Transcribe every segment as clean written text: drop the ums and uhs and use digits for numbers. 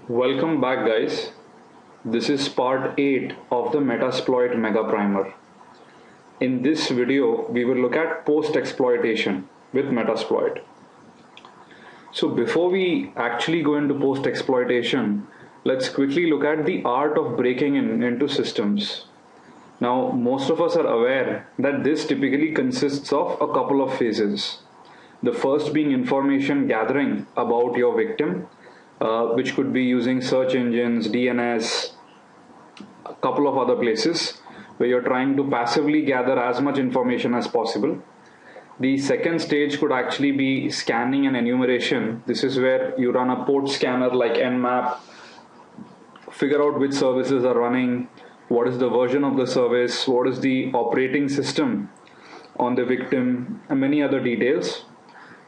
Welcome back, guys. This is part 8 of the Metasploit Mega Primer. In this video, we will look at post-exploitation with Metasploit. So before we actually go into post-exploitation, let's quickly look at the art of breaking into systems. Now, most of us are aware that this typically consists of a couple of phases. The first being information gathering about your victim, which could be using search engines, DNS, a couple of other places where you're trying to passively gather as much information as possible. The second stage could actually be scanning and enumeration. This is where you run a port scanner like Nmap, figure out which services are running, what is the version of the service, what is the operating system on the victim, and many other details.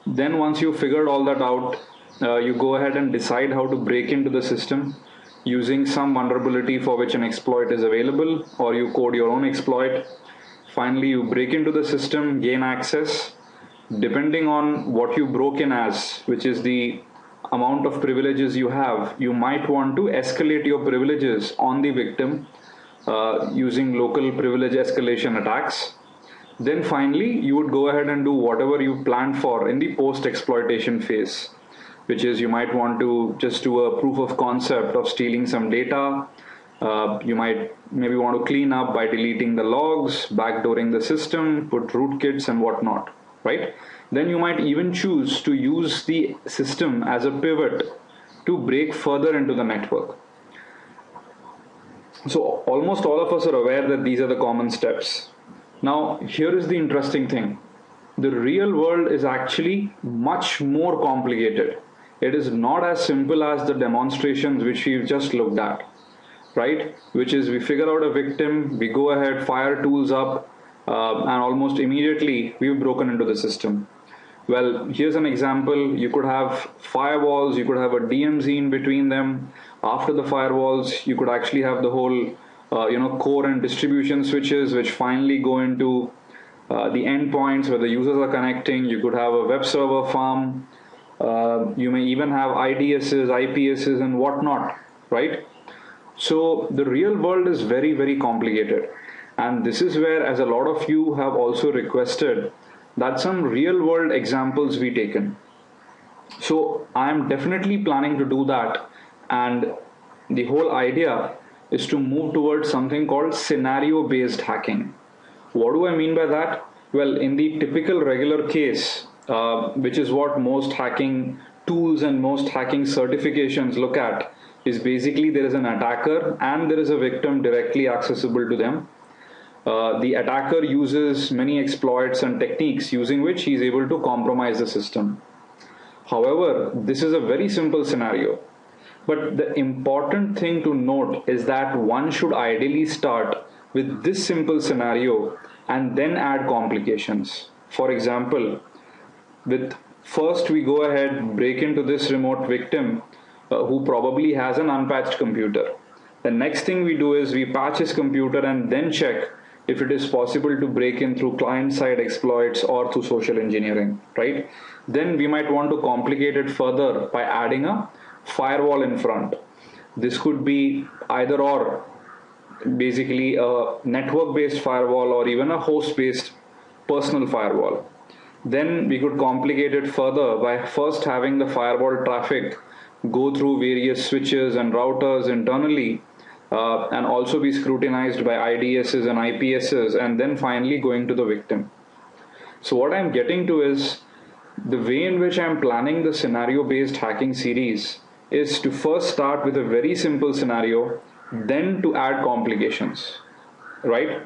Then once you've figured all that out, you go ahead and decide how to break into the system using some vulnerability for which an exploit is available, or you code your own exploit. Finally, you break into the system, gain access. Depending on what you broke in as, which is the amount of privileges you have, you might want to escalate your privileges on the victim using local privilege escalation attacks. Then finally, you would go ahead and do whatever you planned for in the post-exploitation phase, which is you might want to just do a proof of concept of stealing some data. You might maybe want to clean up by deleting the logs, backdooring the system, put rootkits and whatnot, right? Then you might even choose to use the system as a pivot to break further into the network. So almost all of us are aware that these are the common steps. Now, here is the interesting thing. The real world is actually much more complicated. It is not as simple as the demonstrations which we've just looked at, right? Which is we figure out a victim, we go ahead, fire tools up, and almost immediately we've broken into the system. Well, here's an example. You could have firewalls, you could have a DMZ in between them. After the firewalls, you could actually have the whole core and distribution switches, which finally go into the endpoints where the users are connecting. You could have a web server farm. You may even have IDSs, IPSs, and whatnot, right? So the real world is very, very complicated. And this is where, as a lot of you have also requested, that some real world examples be taken. So I am definitely planning to do that. And the whole idea is to move towards something called scenario-based hacking. What do I mean by that? Well, in the typical regular case, which is what most hacking tools and most hacking certifications look at, is basically there is an attacker and there is a victim directly accessible to them. The attacker uses many exploits and techniques using which he is able to compromise the system. However, this is a very simple scenario. But the important thing to note is that one should ideally start with this simple scenario and then add complications. For example, first we go ahead, break into this remote victim who probably has an unpatched computer. The next thing we do is we patch his computer and then check if it is possible to break in through client-side exploits or through social engineering, right? Then we might want to complicate it further by adding a firewall in front. This could be either or, basically a network-based firewall or even a host-based personal firewall. Then we could complicate it further by first having the firewall traffic go through various switches and routers internally, and also be scrutinized by IDSs and IPSs, and then finally going to the victim. So what I'm getting to is the way in which I'm planning the scenario-based hacking series is to first start with a very simple scenario, then to add complications, right?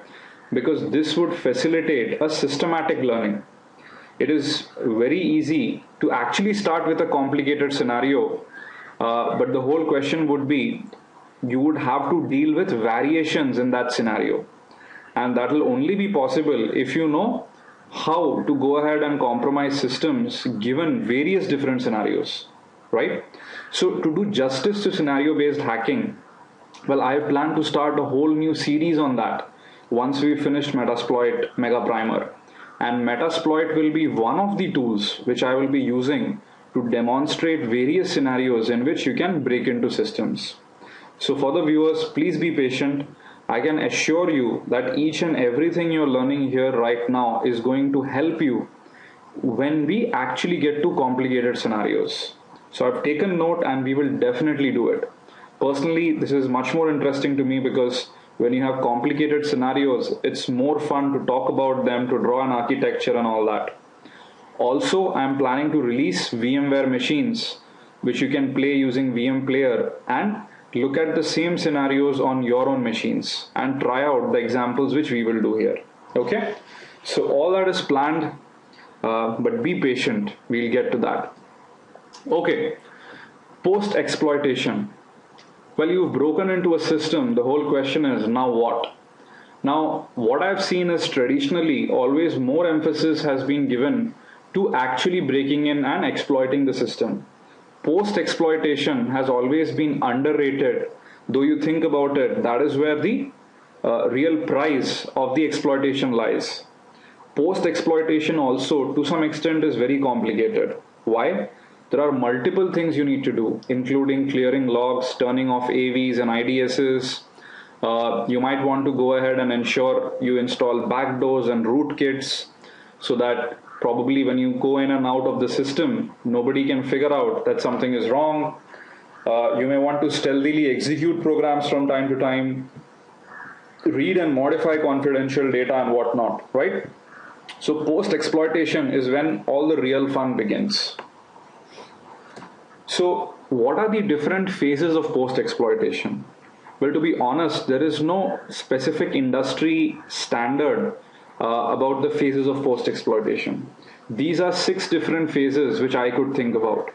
Because this would facilitate a systematic learning. It is very easy to actually start with a complicated scenario, but the whole question would be, you would have to deal with variations in that scenario. And that will only be possible if you know how to go ahead and compromise systems given various different scenarios, right? So to do justice to scenario-based hacking, well, I plan to start a whole new series on that once we've finished Metasploit Mega Primer. And Metasploit will be one of the tools which I will be using to demonstrate various scenarios in which you can break into systems. So for the viewers, please be patient. I can assure you that each and everything you're learning here right now is going to help you when we actually get to complicated scenarios. So I've taken note and we will definitely do it. Personally, this is much more interesting to me because when you have complicated scenarios, it's more fun to talk about them, to draw an architecture and all that. Also, I'm planning to release VMware machines, which you can play using VM Player and look at the same scenarios on your own machines and try out the examples which we will do here. Okay? So all that is planned, but be patient. We'll get to that. Okay. Post-exploitation. Well, you've broken into a system. The whole question is, now what? Now, what I've seen is traditionally always more emphasis has been given to actually breaking in and exploiting the system. Post-exploitation has always been underrated. Though you think about it, that is where the real price of the exploitation lies. Post-exploitation also, to some extent, is very complicated. Why? There are multiple things you need to do, including clearing logs, turning off AVs and IDSs. You might want to go ahead and ensure you install backdoors and rootkits so that probably when you go in and out of the system, nobody can figure out that something is wrong. You may want to stealthily execute programs from time to time, read and modify confidential data and whatnot, right? So post-exploitation is when all the real fun begins. So what are the different phases of post-exploitation? Well, to be honest, there is no specific industry standard about the phases of post-exploitation. These are 6 different phases which I could think about.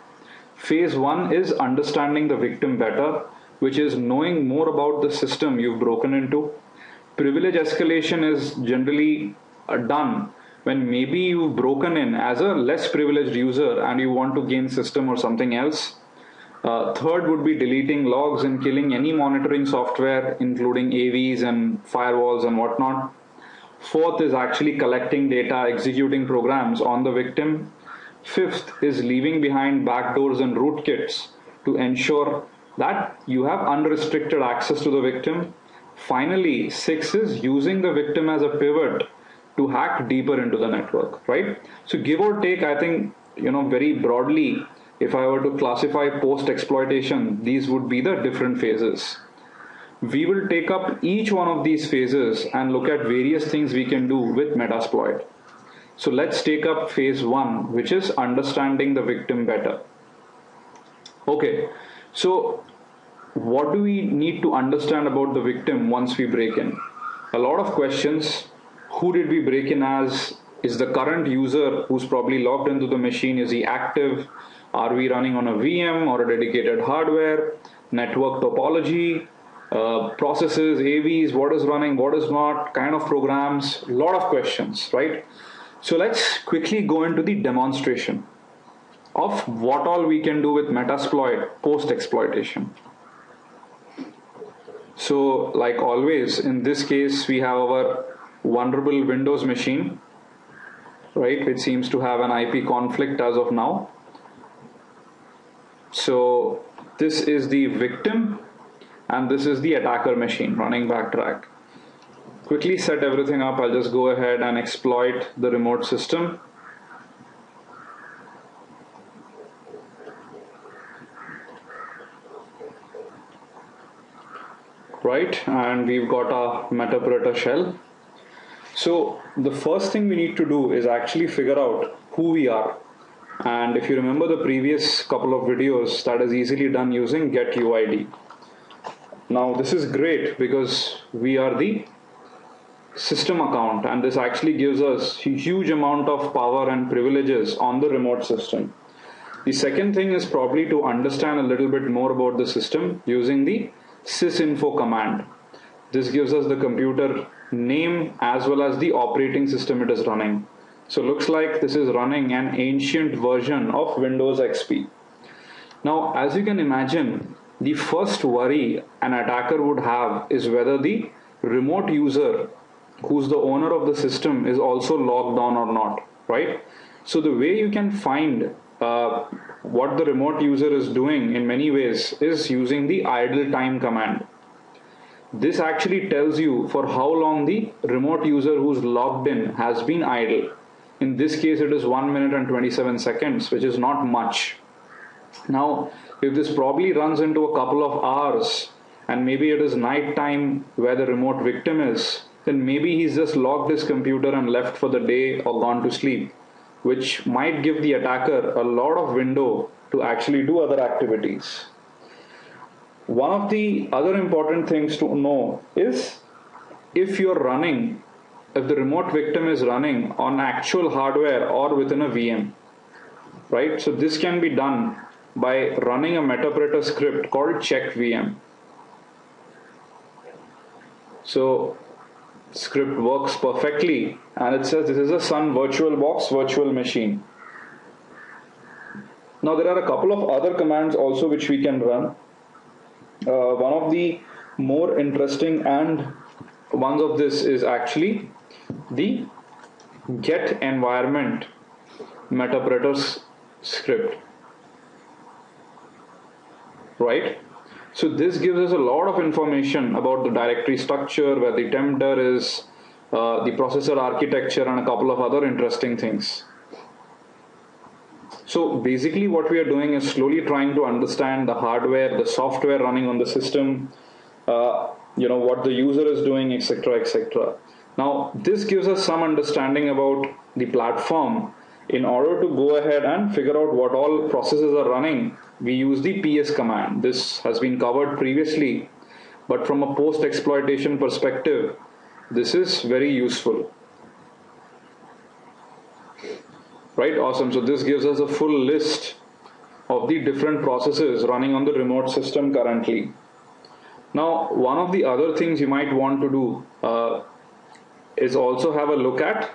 Phase 1 is understanding the victim better, which is knowing more about the system you've broken into. Privilege escalation is generally done when maybe you've broken in as a less privileged user and you want to gain system or something else. Third would be deleting logs and killing any monitoring software, including AVs and firewalls and whatnot. Fourth is actually collecting data, executing programs on the victim. Fifth is leaving behind backdoors and rootkits to ensure that you have unrestricted access to the victim. Finally, 6 is using the victim as a pivot to hack deeper into the network, right? So give or take, I think, very broadly, if I were to classify post-exploitation, these would be the different phases. We will take up each one of these phases and look at various things we can do with Metasploit. So let's take up phase 1, which is understanding the victim better. Okay, so what do we need to understand about the victim once we break in? A lot of questions. Who did we break in as? Is the current user who's probably logged into the machine, is he active? Are we running on a VM or a dedicated hardware? Network topology, processes, AVs, what is running, what is not, kind of programs, a lot of questions, right? So let's quickly go into the demonstration of what all we can do with Metasploit post-exploitation. So like always, in this case, we have our vulnerable Windows machine, right, which seems to have an IP conflict as of now. So this is the victim and this is the attacker machine running backtrack. Quickly set everything up. I'll just go ahead and exploit the remote system. Right, and we've got a Metasploit shell. So the first thing we need to do is actually figure out who we are. And if you remember the previous couple of videos, that is easily done using get UID. Now this is great because we are the system account and this actually gives us a huge amount of power and privileges on the remote system. The second thing is probably to understand a little bit more about the system using the sysinfo command. This gives us the computer name as well as the operating system it is running. So looks like this is running an ancient version of Windows XP. Now, as you can imagine, the first worry an attacker would have is whether the remote user, who's the owner of the system, is also logged on or not, right? So the way you can find what what the remote user is doing in many ways is using the idle time command. This actually tells you for how long the remote user who's logged in has been idle. In this case, it is 1 minute and 27 seconds, which is not much. Now, if this probably runs into a couple of hours, and maybe it is night time where the remote victim is, then maybe he's just logged his computer and left for the day or gone to sleep, which might give the attacker a lot of window to actually do other activities. One of the other important things to know is if the remote victim is running on actual hardware or within a VM, right? So this can be done by running a Metasploit script called check VM. So script works perfectly, and it says this is a Sun VirtualBox virtual machine. Now there are a couple of other commands also which we can run. One of the more interesting and ones of this is actually the get environment Metasploit script, right? So this gives us a lot of information about the directory structure, where the temp dir is, the processor architecture, and a couple of other interesting things. So basically what we are doing is slowly trying to understand the hardware, the software running on the system, what the user is doing, etc., etc. Now this gives us some understanding about the platform. In order to go ahead and figure out what all processes are running, we use the ps command. This has been covered previously, but from a post-exploitation perspective, this is very useful. Right, awesome. So this gives us a full list of the different processes running on the remote system currently. Now, one of the other things you might want to do is also have a look at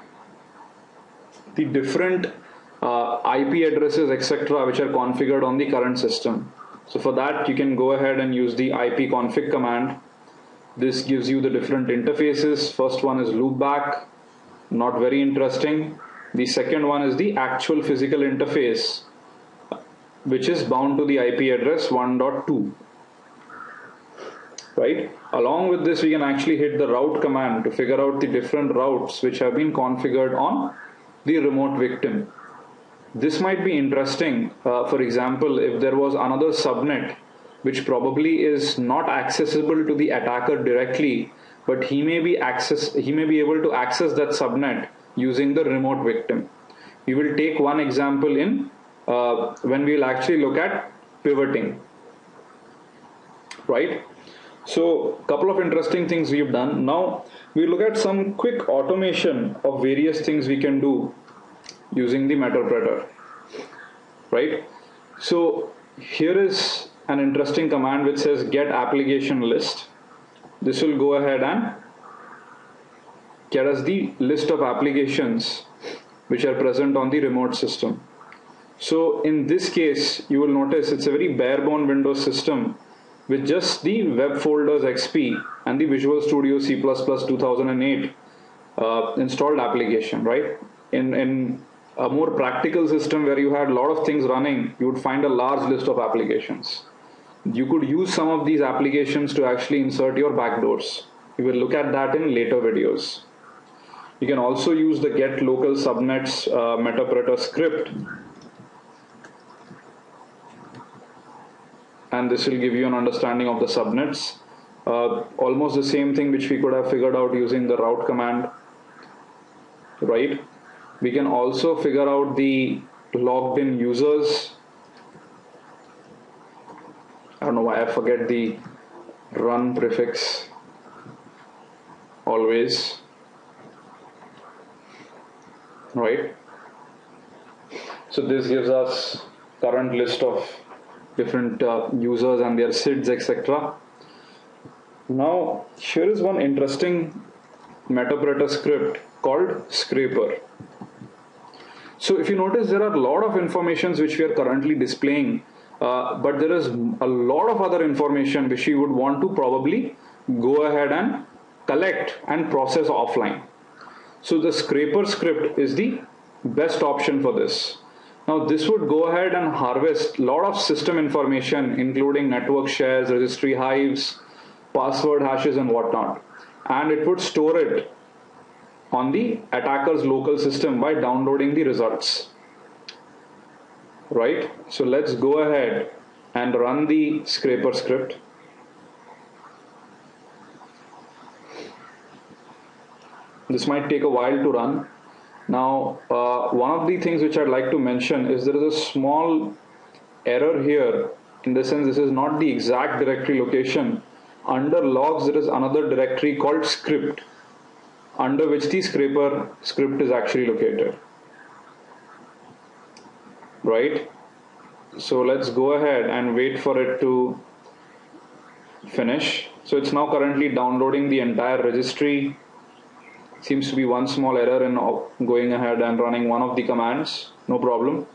the different IP addresses, etc., which are configured on the current system. So for that, you can go ahead and use the ipconfig command. This gives you the different interfaces. First one is loopback, not very interesting. The second one is the actual physical interface, which is bound to the IP address 1.2. Right? Along with this, we can actually hit the route command to figure out the different routes which have been configured on the remote victim. This might be interesting. For example, if there was another subnet which probably is not accessible to the attacker directly, but he may be able to access that subnet using the remote victim. We will take one example in when we will actually look at pivoting, right? So a couple of interesting things we've done. Now we look at some quick automation of various things we can do using the Metasploit, right? So here is an interesting command which says get application list. This will go ahead and get us the list of applications which are present on the remote system. So in this case, you will notice it's a very bare-bone Windows system with just the web folders XP and the Visual Studio C++ 2008 installed application, right? In a more practical system where you had a lot of things running, you would find a large list of applications. You could use some of these applications to actually insert your backdoors. We will look at that in later videos. You can also use the get local subnets Metasploit script, and this will give you an understanding of the subnets. Almost the same thing which we could have figured out using the route command, right? We can also figure out the logged in users. I don't know why I forget the run prefix always, right? So this gives us current list of different users and their SIDs, etc. Now here is one interesting Metasploit script called scraper. So if you notice, there are a lot of informations which we are currently displaying, but there is a lot of other information which we would want to probably go ahead and collect and process offline. So the scraper script is the best option for this. Now this would go ahead and harvest a lot of system information, including network shares, registry hives, password hashes and whatnot. And it would store it on the attacker's local system by downloading the results. Right? So let's go ahead and run the scraper script. This might take a while to run. Now, one of the things which I'd like to mention is there is a small error here. In the sense, this is not the exact directory location. Under logs, there is another directory called script, under which the scraper script is actually located. Right? So let's go ahead and wait for it to finish. So it's now currently downloading the entire registry. Seems to be one small error in going ahead and running one of the commands. No problem.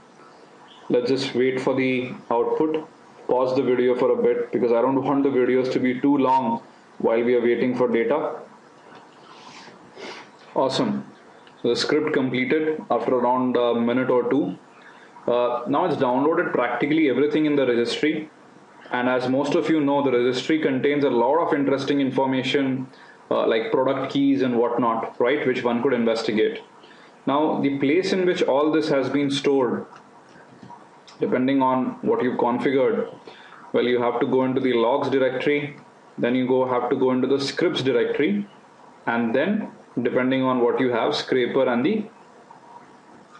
Let's just wait for the output. Pause the video for a bit because I don't want the videos to be too long while we are waiting for data. Awesome. So the script completed after around a minute or two. Now it's downloaded practically everything in the registry. And as most of you know, the registry contains a lot of interesting information like product keys and whatnot, right, which one could investigate. Now, the place in which all this has been stored, depending on what you've configured, well, you have to go into the logs directory, then you have to go into the scripts directory, and then, depending on what you have, scraper and the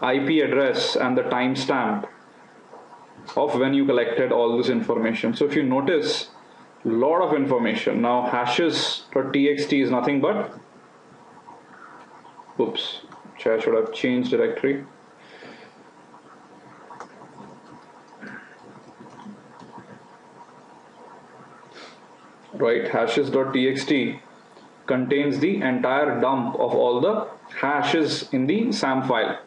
IP address and the timestamp of when you collected all this information. So if you notice, a lot of information. Now hashes.txt is nothing but, oops, I should have changed directory. Right, hashes.txt contains the entire dump of all the hashes in the SAM file.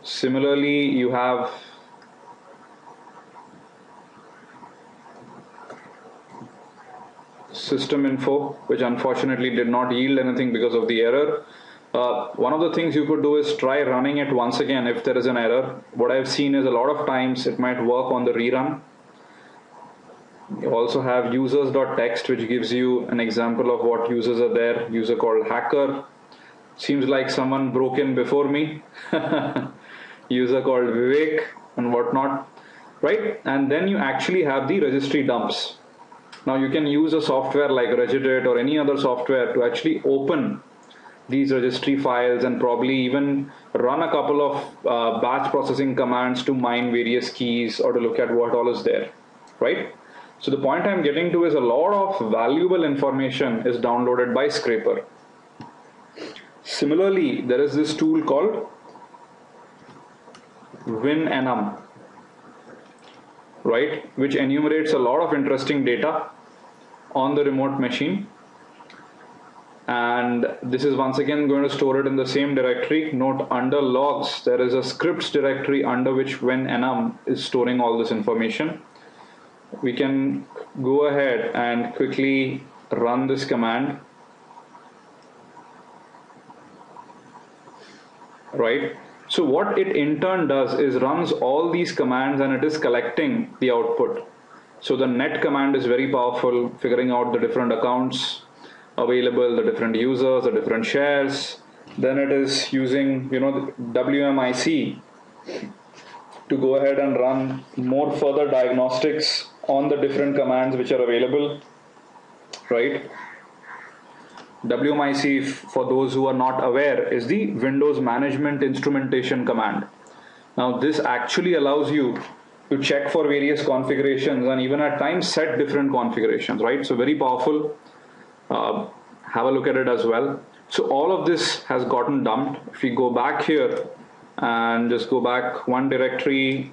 Similarly, you have system info, which unfortunately did not yield anything because of the error. One of the things you could do is try running it once again if there is an error. What I've seen is a lot of times it might work on the rerun. You also have users.txt, which gives you an example of what users are there. User called hacker. Seems like someone broke in before me. User called Vivek and whatnot. Right? And then you actually have the registry dumps. Now you can use a software like Regedit or any other software to actually open these registry files and probably even run a couple of batch processing commands to mine various keys or to look at what all is there, right? So the point I'm getting to is a lot of valuable information is downloaded by scraper. Similarly, there is this tool called WinEnum, right, which enumerates a lot of interesting data on the remote machine, and this is once again going to store it in the same directory. Note, under logs there is a scripts directory under which WinEnum is storing all this information. We can go ahead and quickly run this command, right? So what it in turn does is runs all these commands and it is collecting the output. So the net command is very powerful, figuring out the different accounts available, the different users, the different shares. Then it is using, WMIC to go ahead and run more further diagnostics on the different commands which are available, right? WMIC, for those who are not aware, is the Windows Management Instrumentation command. Now this actually allows you to check for various configurations and even at times set different configurations, right? So very powerful. Have a look at it as well. So all of this has gotten dumped. If we go back here and just go back one directory,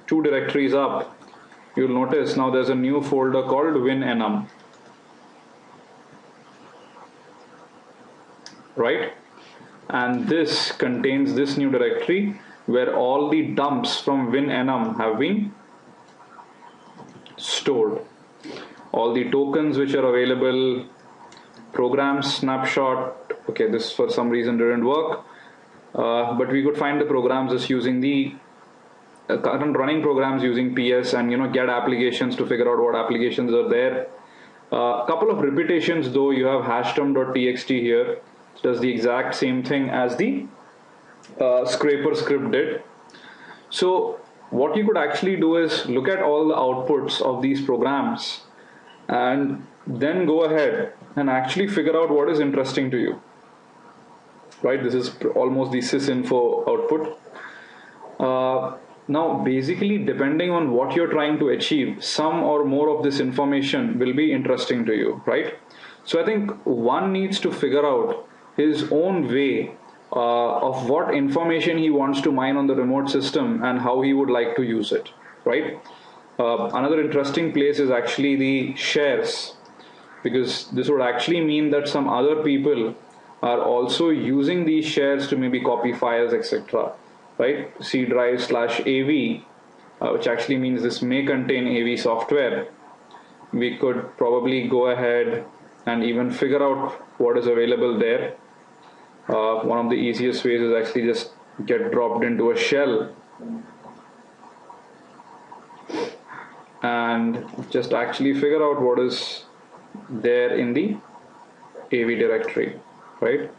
two directories up, you'll notice now there's a new folder called WinEnum, right? And this contains this new directory where all the dumps from WinEnum have been stored. All the tokens which are available, program snapshot. Okay, this for some reason didn't work, but we could find the programs just using the current running programs using PS and get applications to figure out what applications are there. Couple of repetitions though. You have hashterm.txt here. It does the exact same thing as the scraper script did. So what you could actually do is look at all the outputs of these programs and then go ahead and actually figure out what is interesting to you. Right, this is almost the sysinfo output. Now basically, depending on what you're trying to achieve, some or more of this information will be interesting to you, right? So I think one needs to figure out his own way of what information he wants to mine on the remote system and how he would like to use it, right? Another interesting place is actually the shares, because this would actually mean that some other people are also using these shares to maybe copy files, etc. Right? C drive /AV, which actually means this may contain AV software. We could probably go ahead and even figure out what is available there. One of the easiest ways is actually just get dropped into a shell and just actually figure out what is there in the AV directory, right?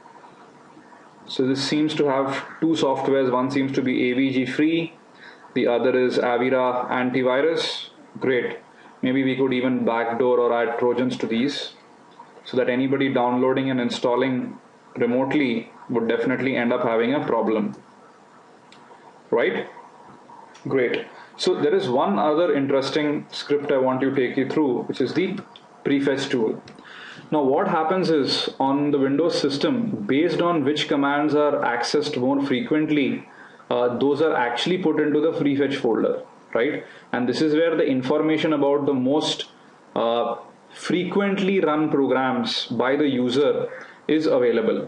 So this seems to have two softwares. One seems to be AVG free, the other is Avira antivirus. Great. Maybe we could even backdoor or add Trojans to these so that anybody downloading and installing remotely would definitely end up having a problem. Right? Great. So there is one other interesting script I want to take you through, which is the Prefetch tool. Now what happens is, on the Windows system, based on which commands are accessed more frequently, those are actually put into the Prefetch folder, right? And this is where the information about the most frequently run programs by the user is available.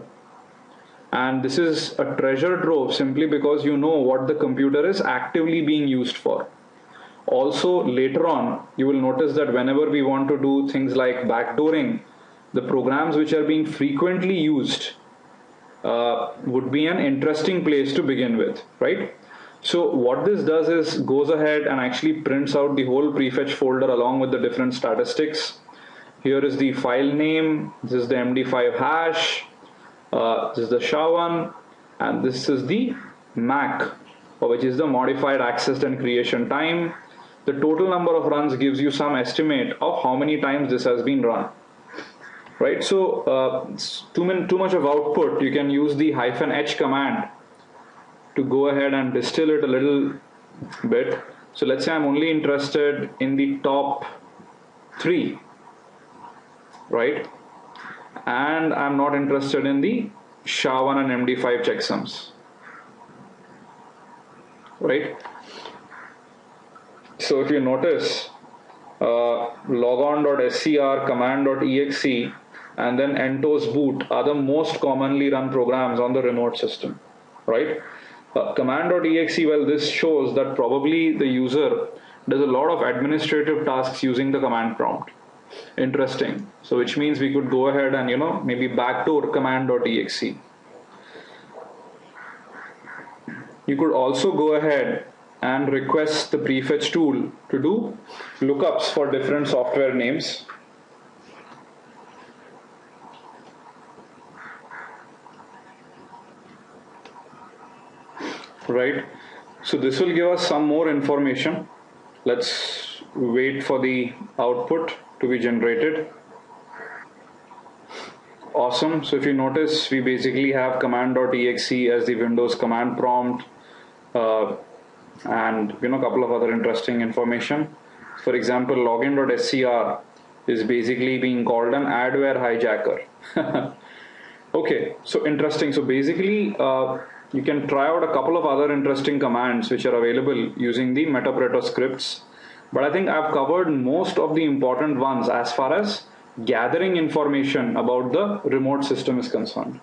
And this is a treasure trove simply because you know what the computer is actively being used for. Also, later on, you will notice that whenever we want to do things like backdooring, the programs which are being frequently used would be an interesting place to begin with, right? So what this does is goes ahead and actually prints out the whole Prefetch folder along with the different statistics. Here is the file name, this is the MD5 hash, this is the SHA-1, and this is the MAC, which is the modified accessed and creation time. The total number of runs gives you some estimate of how many times this has been run. Right, so too much of output, you can use the -h command to go ahead and distill it a little bit. So let's say I'm only interested in the top 3, right? And I'm not interested in the SHA-1 and MD5 checksums, right? So if you notice, logon.scr, command.exe, and then entos boot are the most commonly run programs on the remote system, right? Command.exe, well, this shows that probably the user does a lot of administrative tasks using the command prompt. Interesting. So which means we could go ahead and maybe backdoor command.exe. You could also go ahead and request the Prefetch tool to do lookups for different software names. Right, so this will give us some more information. Let's wait for the output to be generated. Awesome. So if you notice, we basically have command.exe as the Windows command prompt, and a couple of other interesting information. For example, login.scr is basically being called an adware hijacker. Okay, so interesting. So basically you can try out a couple of other interesting commands which are available using the Metasploit scripts, but I think I've covered most of the important ones as far as gathering information about the remote system is concerned.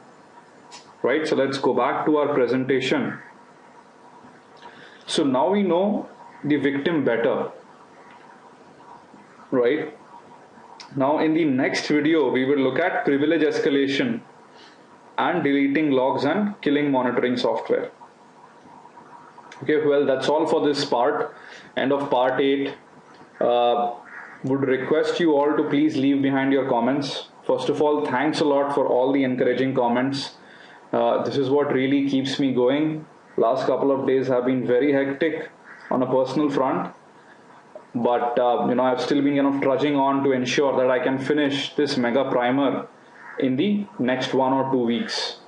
Right, so let's go back to our presentation. So now we know the victim better, right? Now in the next video we will look at privilege escalation and deleting logs and killing monitoring software. Okay, well, that's all for this part. End of part 8. Would request you all to please leave behind your comments. First of all, thanks a lot for all the encouraging comments. This is what really keeps me going. Last couple of days have been very hectic on a personal front, but I've still been kind of trudging on to ensure that I can finish this mega primer in the next 1 or 2 weeks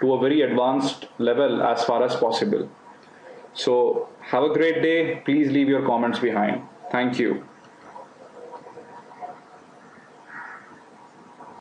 to a very advanced level as far as possible. So have a great day. Please leave your comments behind. Thank you.